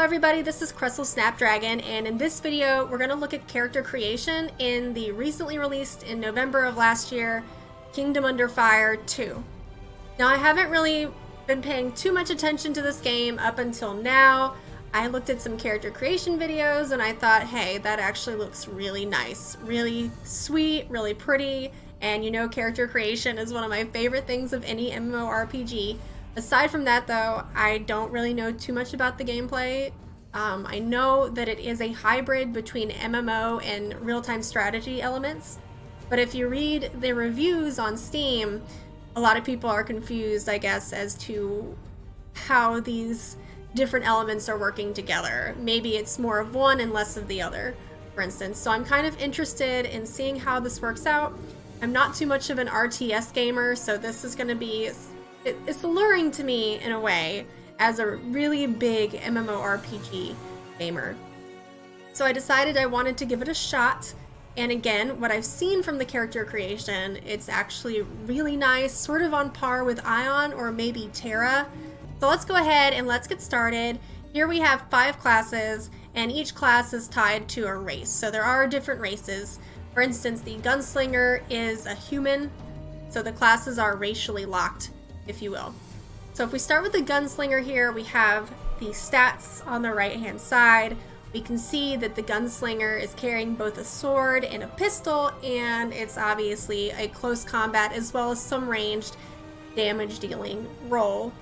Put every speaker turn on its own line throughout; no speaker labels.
everybody, this is Crystal Snapdragon, and in this video we're going to look at character creation in the recently released in November of last year, Kingdom Under Fire 2. Now I haven't really been paying too much attention to this game up until now. I looked at some character creation videos and I thought, hey, that actually looks really nice, really sweet, really pretty, and you know character creation is one of my favorite things of any MMORPG. Aside from that though, I don't really know too much about the gameplay. I know that it is a hybrid between MMO and real-time strategy elements, but if you read the reviews on Steam, a lot of people are confused, I guess, as to how these different elements are working together. Maybe it's more of one and less of the other, for instance. So I'm kind of interested in seeing how this works out. I'm not too much of an RTS gamer, so this is going to be it's alluring to me in a way as a really big MMORPG gamer. So I decided I wanted to give it a shot, and again, what I've seen from the character creation, it's actually really nice, sort of on par with Ion or maybe Terra. So let's go ahead and let's get started. Here we have 5 classes, and each class is tied to a race. So there are different races. For instance, the Gunslinger is a human, so the classes are racially locked, if you will. So if we start with the Gunslinger here, we have the stats on the right hand side. We can see that the Gunslinger is carrying both a sword and a pistol, and it's obviously a close combat as well as some ranged damage dealing role.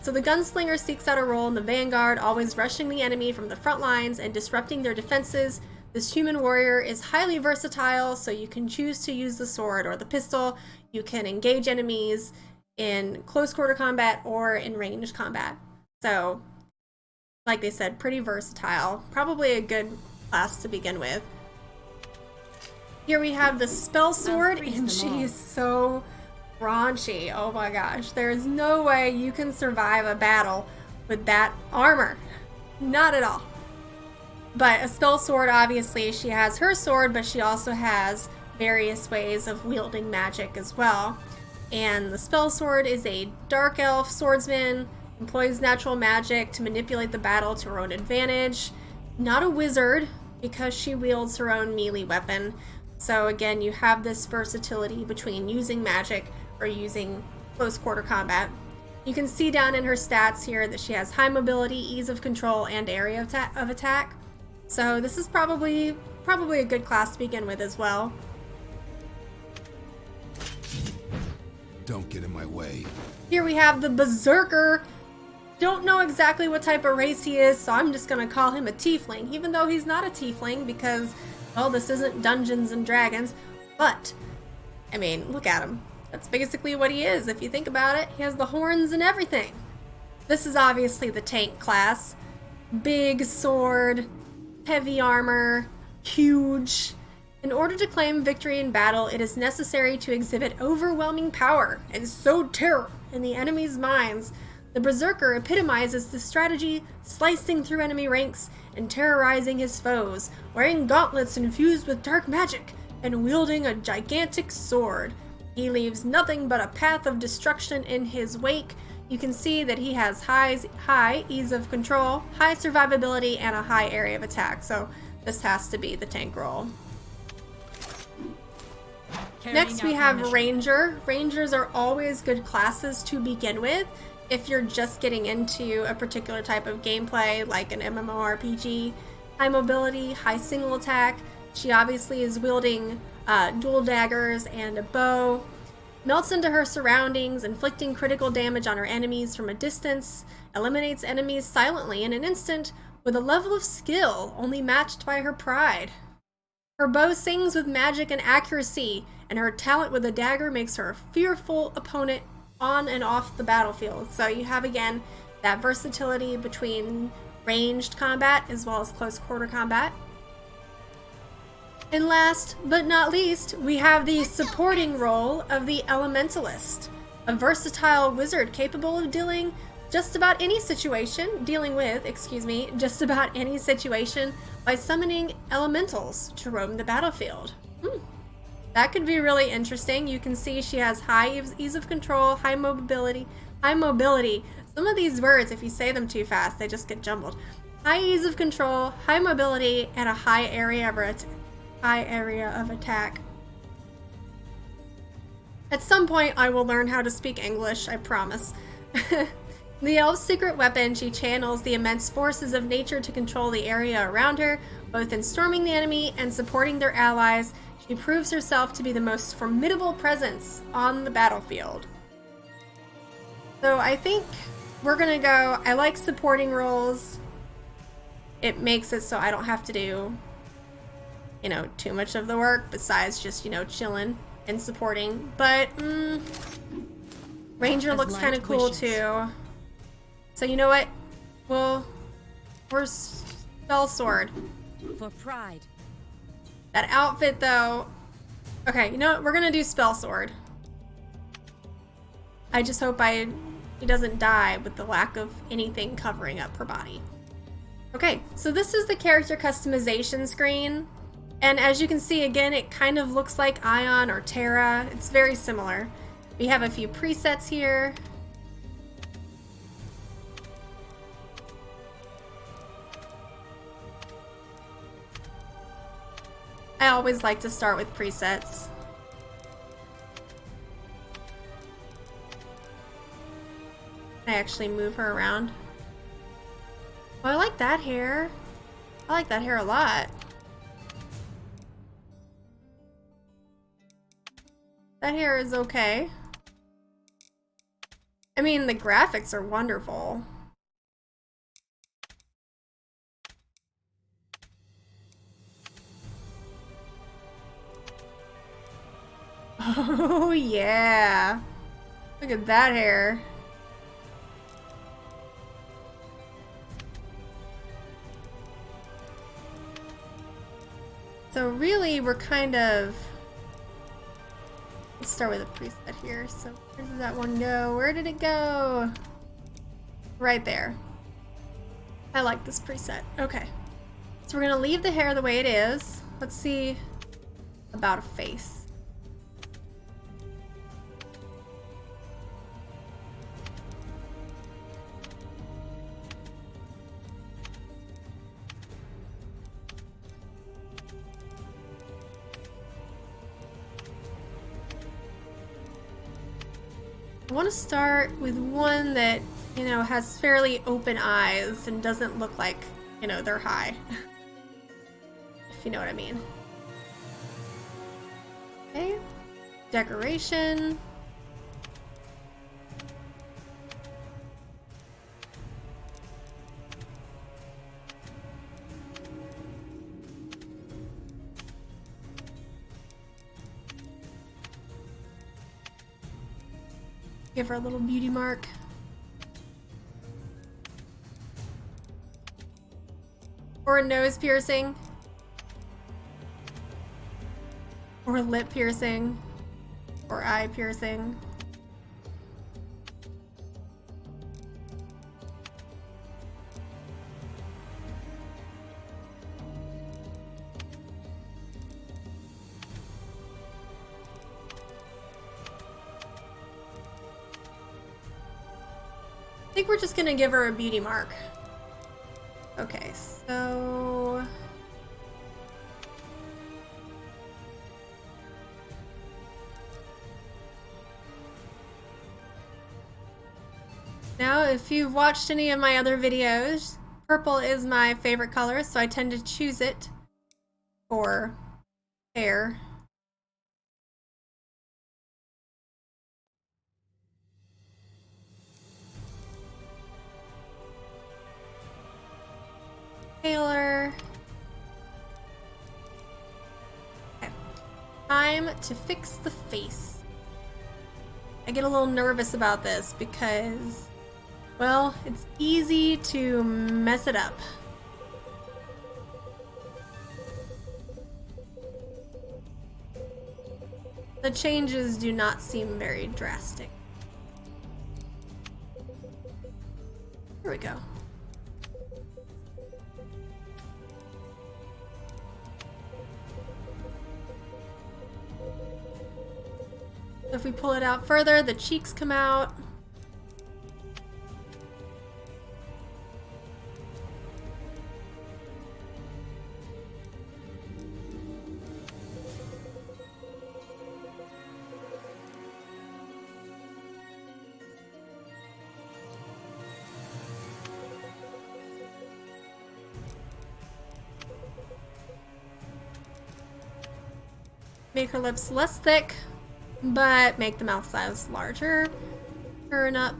So the Gunslinger seeks out a role in the vanguard, always rushing the enemy from the front lines and disrupting their defenses. This human warrior is highly versatile, so you can choose to use the sword or the pistol. You can engage enemies in close quarter combat or in ranged combat. So, like they said, pretty versatile. Probably a good class to begin with. Here we have the spell sword, and she is so raunchy. Oh my gosh, there's no way you can survive a battle with that armor. Not at all. But a spell sword, obviously, she has her sword, but she also has various ways of wielding magic as well. And the spell sword is a dark elf swordsman, employs natural magic to manipulate the battle to her own advantage. Not a wizard, because she wields her own melee weapon. So again, you have this versatility between using magic or using close quarter combat. You can see down in her stats here that she has high mobility, ease of control, and area of attack. So this is probably a good class to begin with as well.
Don't get in my way.
Here we have the Berserker. Don't know exactly what type of race he is, so I'm just gonna call him a tiefling, even though he's not a tiefling because, well, this isn't Dungeons and Dragons. But, I mean, look at him. That's basically what he is, if you think about it. He has the horns and everything. This is obviously the tank class. Big sword, heavy armor, huge. In order to claim victory in battle, it is necessary to exhibit overwhelming power and sow terror in the enemy's minds. The Berserker epitomizes this strategy, slicing through enemy ranks and terrorizing his foes, wearing gauntlets infused with dark magic and wielding a gigantic sword. He leaves nothing but a path of destruction in his wake. You can see that he has high ease of control, high survivability, and a high area of attack, so this has to be the tank role. Next we have Ranger. Rangers are always good classes to begin with if you're just getting into a particular type of gameplay like an MMORPG. High mobility, high single attack. She obviously is wielding dual daggers and a bow. Melts into her surroundings, inflicting critical damage on her enemies from a distance. Eliminates enemies silently in an instant with a level of skill only matched by her pride. Her bow sings with magic and accuracy, and her talent with a dagger makes her a fearful opponent on and off the battlefield. So you have, again, that versatility between ranged combat as well as close quarter combat. And last but not least, we have the supporting role of the Elementalist, a versatile wizard capable of dealing with just about any situation by summoning elementals to roam the battlefield. That could be really interesting. You can see she has high ease of control, high mobility. Some of these words, if you say them too fast, they just get jumbled. High ease of control, high mobility, and a high area of attack. At some point, I will learn how to speak English, I promise. The elf's secret weapon, she channels the immense forces of nature to control the area around her, both in storming the enemy and supporting their allies. She proves herself to be the most formidable presence on the battlefield. So I think we're gonna go, I like supporting roles. It makes it so I don't have to do, you know, too much of the work besides just, you know, chilling and supporting. But, Ranger looks kind of cool too. So you know what? We're Spell Sword.
For pride.
That outfit though. Okay, you know what? We're gonna do Spell Sword. I just hope he doesn't die with the lack of anything covering up her body. Okay, so this is the character customization screen. And as you can see, again, it kind of looks like Ion or Terra. It's very similar. We have a few presets here. I always like to start with presets. I actually move her around. Oh, I like that hair. I like that hair a lot. That hair is okay. I mean, the graphics are wonderful. Oh yeah. Look at that hair. So really, we're kind of... Let's start with a preset here. So where did that one go? Where did it go? Right there. I like this preset. Okay. So we're gonna leave the hair the way it is. Let's see about a face. I want to start with one that, you know, has fairly open eyes and doesn't look like, you know, they're high. If you know what I mean. Okay. Decoration. Give her a little beauty mark. Or a nose piercing. Or a lip piercing. Or eye piercing. I think we're just gonna give her a beauty mark. Okay, so... Now, if you've watched any of my other videos, purple is my favorite color, so I tend to choose it for hair. Taylor. Okay. Time to fix the face. I get a little nervous about this because, well, it's easy to mess it up. The changes do not seem very drastic. Here we go. If we pull it out further, the cheeks come out. Make her lips less thick, but make the mouth size larger. Turn up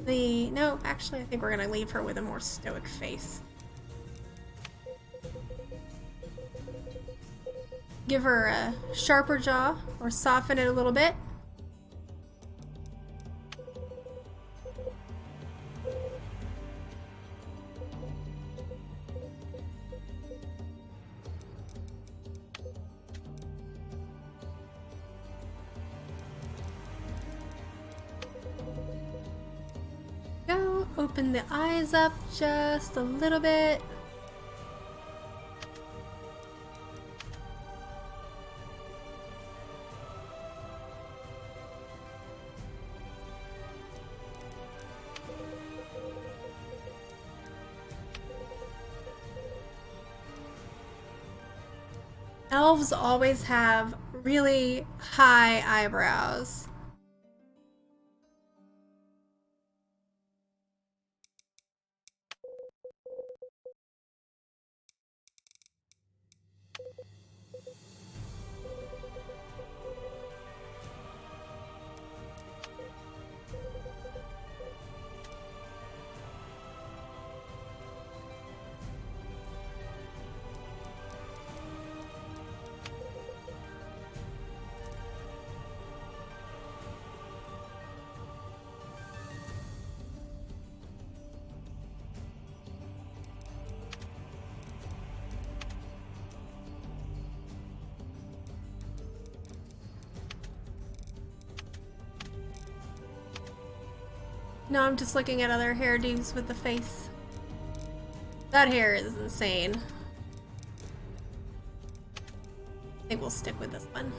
the... No, actually, I think we're gonna leave her with a more stoic face. Give her a sharper jaw, or soften it a little bit. Go, open the eyes up just a little bit. Elves always have really high eyebrows. No, I'm just looking at other hairdos with the face. That hair is insane. I think we'll stick with this one.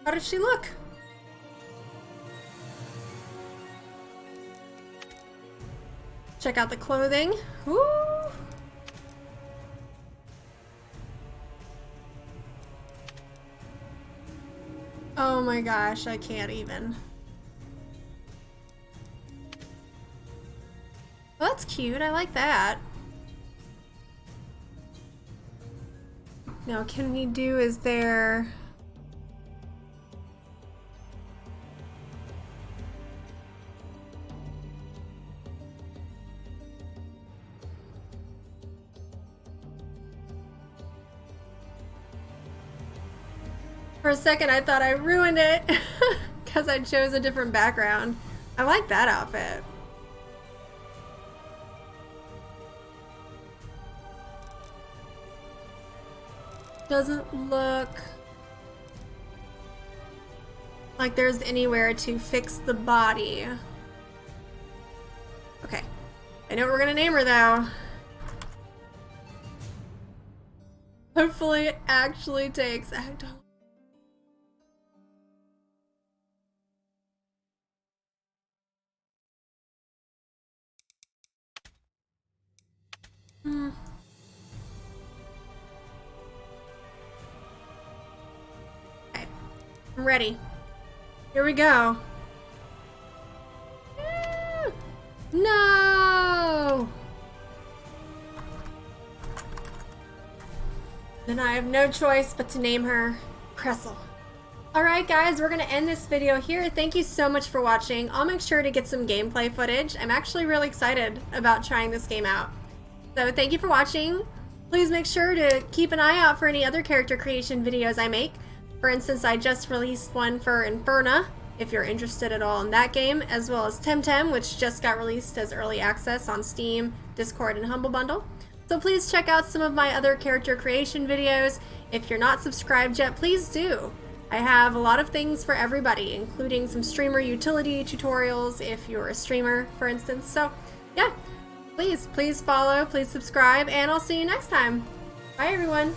How does she look? Check out the clothing. Woo! Oh my gosh, I can't even. Well, that's cute. I like that. Now, can we do, is there... For a second, I thought I ruined it because I chose a different background. I like that outfit. Doesn't look like there's anywhere to fix the body. Okay, I know what we're gonna name her though. Hopefully it actually takes act. Okay, I'm ready. Here we go. No! Then I have no choice but to name her Cressel. Alright guys, we're gonna end this video here. Thank you so much for watching. I'll make sure to get some gameplay footage. I'm actually really excited about trying this game out. So thank you for watching. Please make sure to keep an eye out for any other character creation videos I make. For instance, I just released one for Inferna, if you're interested at all in that game, as well as Temtem, which just got released as early access on Steam, Discord, and Humble Bundle. So please check out some of my other character creation videos. If you're not subscribed yet, please do. I have a lot of things for everybody, including some streamer utility tutorials if you're a streamer, for instance. So yeah, please follow, please subscribe, and I'll see you next time. Bye everyone.